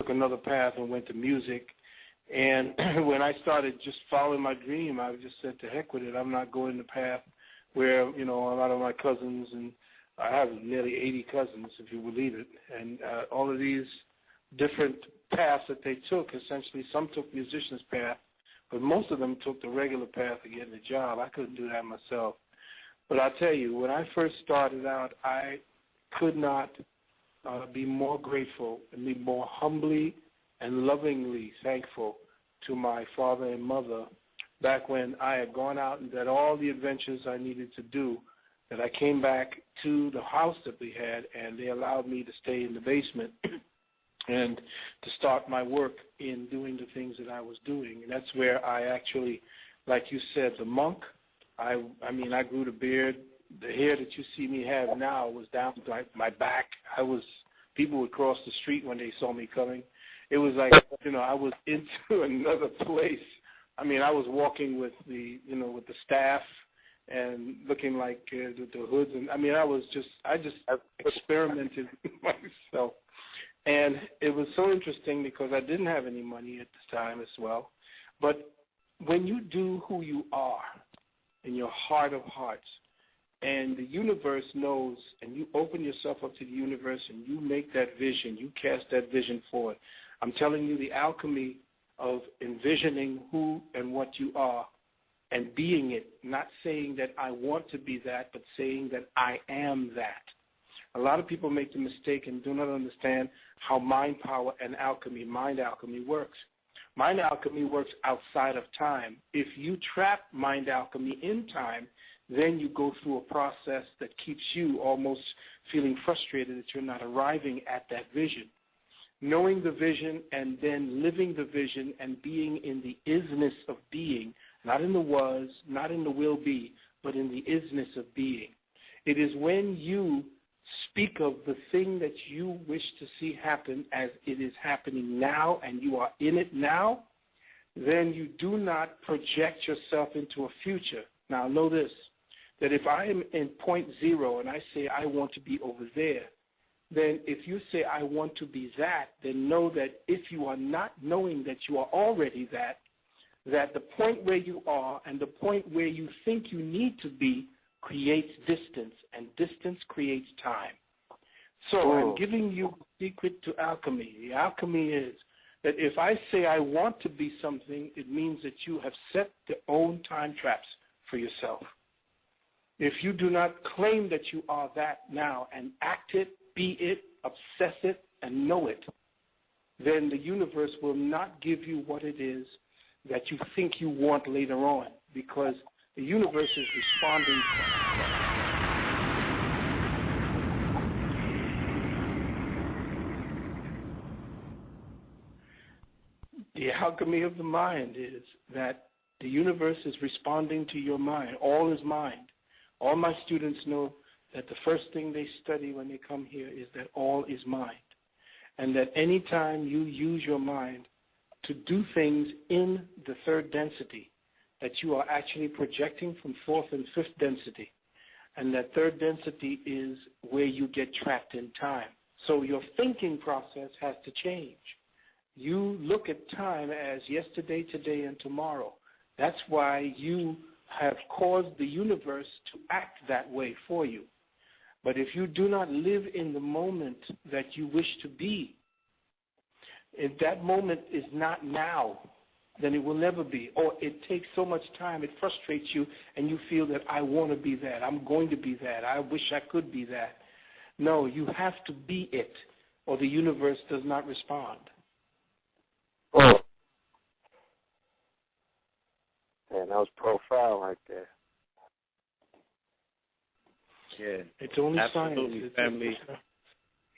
took another path and went to music. And when I started just following my dream, I just said, to heck with it. I'm not going the path where, a lot of my cousins, and I have nearly 80 cousins, if you believe it, and all of these different paths that they took, essentially some took musician's path, but most of them took the regular path of getting a job. I couldn't do that myself. But I'll tell you, when I first started out, I could not be more grateful and be more humbly and lovingly thankful to my father and mother back when I had gone out and did all the adventures I needed to do, that I came back to the house that we had, and they allowed me to stay in the basement and to start my work in doing the things that I was doing. And that's where I actually, like you said, the monk, I grew the beard. The hair that you see me have now was down to my back. People would cross the street when they saw me coming. It was like, I was into another place. I was walking with the staff and looking like the hoods. And I just experimented with myself. And it was so interesting because I didn't have any money at this time as well. But when you do who you are in your heart of hearts, and the universe knows, and you open yourself up to the universe and you make that vision, you cast that vision forward. I'm telling you, the alchemy of envisioning who and what you are and being it, not saying that I want to be that, but saying that I am that. A lot of people make the mistake and do not understand how mind power and mind alchemy works. Mind alchemy works outside of time. If you trap mind alchemy in time, then you go through a process that keeps you almost feeling frustrated that you're not arriving at that vision. Knowing the vision and then living the vision and being in the isness of being, not in the was, not in the will be, but in the isness of being. It is when you speak of the thing that you wish to see happen as it is happening now and you are in it now, then you do not project yourself into a future. Now know this, that if I am in point zero and I say I want to be over there, then if you say I want to be that, then know that if you are not knowing that you are already that the point where you are and the point where you think you need to be creates distance, and distance creates time. So I'm giving you the secret to alchemy. The alchemy is that if I say I want to be something, it means that you have set your own time traps for yourself. If you do not claim that you are that now and act it, be it, obsess it, and know it, then the universe will not give you what it is that you think you want later on, because the universe is responding. The alchemy of the mind is that the universe is responding to your mind. All is mind. All my students know that the first thing they study when they come here is that all is mind, and that any time you use your mind to do things in the third density, that you are actually projecting from fourth and fifth density, and that third density is where you get trapped in time. So your thinking process has to change. You look at time as yesterday, today, and tomorrow. That's why you have caused the universe to act that way for you. But if you do not live in the moment that you wish to be, if that moment is not now, then it will never be. Or it takes so much time, it frustrates you, and you feel that I want to be that, I'm going to be that, I wish I could be that. No, you have to be it, or the universe does not respond. Oh. Man, that was profound right there. Yeah, it's only absolutely, science. Family.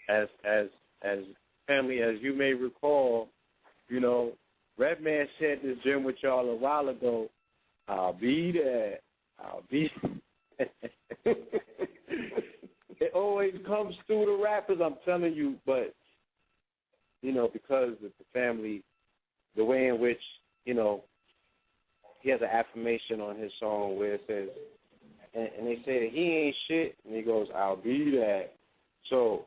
As family, as you may recall, Redman shared this gym with y'all a while ago. I'll be there. I'll be. It always comes through the rappers, I'm telling you. But because of the family, the way in which he has an affirmation on his song where it says, and they say that he ain't shit, and he goes, I'll be that. So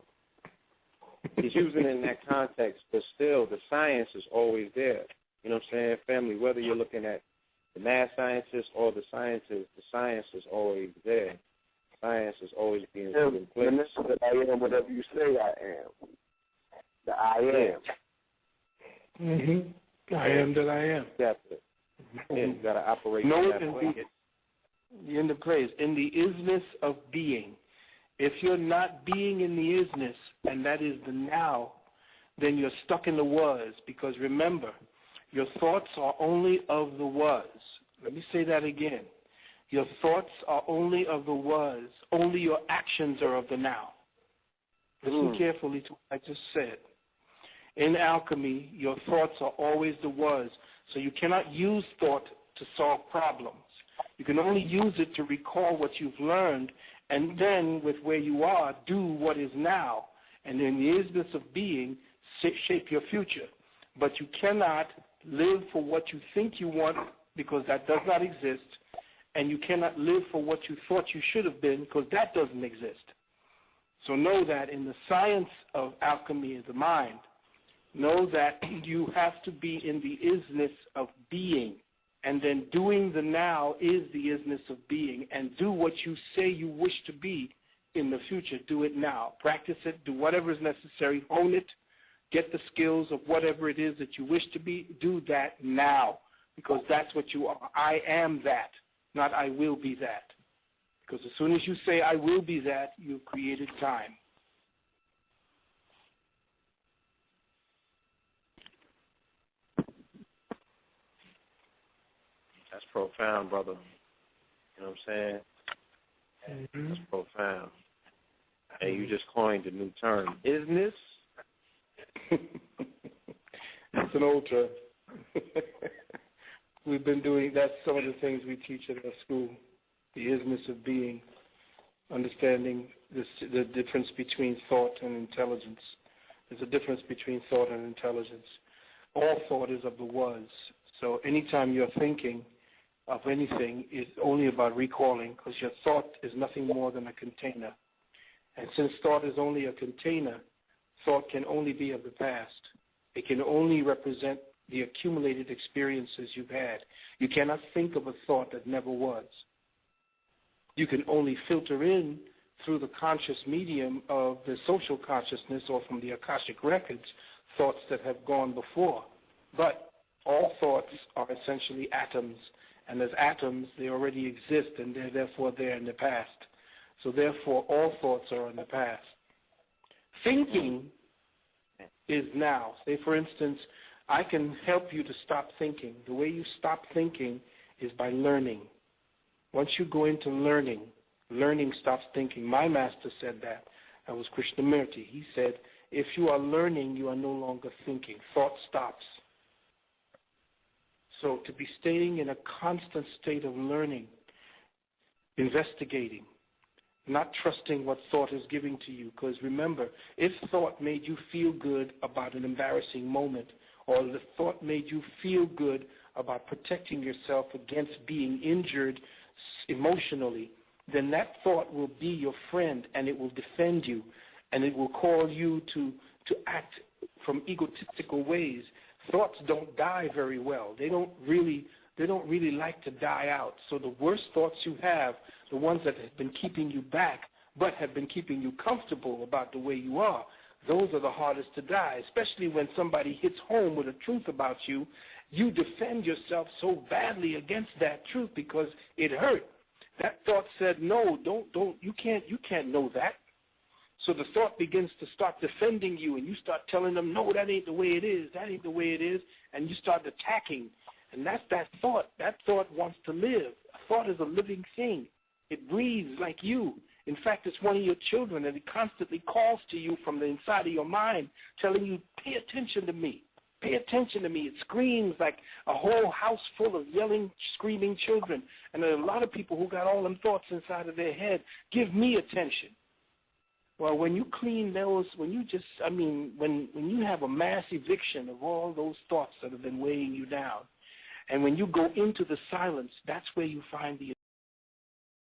He's using it in that context, but still the science is always there. You know what I'm saying, family? Whether you're looking at the mad scientists or the scientists, the science is always there. Science is always being put in place. That I am whatever you say I am. The I am. Mm-hmm. I am that I am. You got to operate know that it way. The end of praise. In the isness of being. If you're not being in the isness, and that is the now, then you're stuck in the was. Because remember, your thoughts are only of the was. Let me say that again. Your thoughts are only of the was. Only your actions are of the now. Listen carefully to what I just said. In alchemy, your thoughts are always the was. So you cannot use thought to solve problems. You can only use it to recall what you've learned, and then with where you are, do what is now. And in the isness of being, shape your future. But you cannot live for what you think you want, because that does not exist. And you cannot live for what you thought you should have been, because that doesn't exist. So know that in the science of alchemy of the mind, know that you have to be in the isness of being. And then doing the now is the isness of being. And do what you say you wish to be in the future. Do it now. Practice it. Do whatever is necessary. Own it. Get the skills of whatever it is that you wish to be. Do that now, because that's what you are. I am that, not I will be that. Because as soon as you say I will be that, you've created time. That's profound, brother. You know what I'm saying? Mm-hmm. That's profound. And you just coined a new term. Isness? It's an old term. We've been doing, that's some of the things we teach at our school. The isness of being, understanding the difference between thought and intelligence. There's a difference between thought and intelligence. All thought is of the was. So anytime you're thinking of anything, it's only about recalling, because your thought is nothing more than a container. And since thought is only a container, thought can only be of the past. It can only represent the accumulated experiences you've had. You cannot think of a thought that never was. You can only filter in through the conscious medium of the social consciousness or from the Akashic records thoughts that have gone before. But all thoughts are essentially atoms, and as atoms, they already exist, and therefore they're in the past. So therefore, all thoughts are in the past. Thinking is now. Say, for instance, I can help you to stop thinking. The way you stop thinking is by learning. Once you go into learning, learning stops thinking. My master said that. That was Krishnamurti. He said, if you are learning, you are no longer thinking. Thought stops. So to be staying in a constant state of learning, investigating, not trusting what thought is giving to you. Because remember, if thought made you feel good about an embarrassing moment, or the thought made you feel good about protecting yourself against being injured emotionally, then that thought will be your friend, and it will defend you, and it will call you to act from egotistical ways. Thoughts don't die very well. They don't really like to die out. So the worst thoughts you have, the ones that have been keeping you back but have been keeping you comfortable about the way you are, those are the hardest to die, especially when somebody hits home with a truth about you. You defend yourself so badly against that truth because it hurt. That thought said, no, don't, you can't know that. So the thought begins to start defending you, and you start telling them, no, that ain't the way it is, and you start attacking. And that's that thought. That thought wants to live. A thought is a living thing. It breathes like you. In fact, it's one of your children, and it constantly calls to you from the inside of your mind, telling you, pay attention to me. Pay attention to me. It screams like a whole house full of yelling, screaming children. And there are a lot of people who got all them thoughts inside of their head. Give me attention. Well, when you clean those, when you have a mass eviction of all those thoughts that have been weighing you down, and when you go into the silence, that's where you find the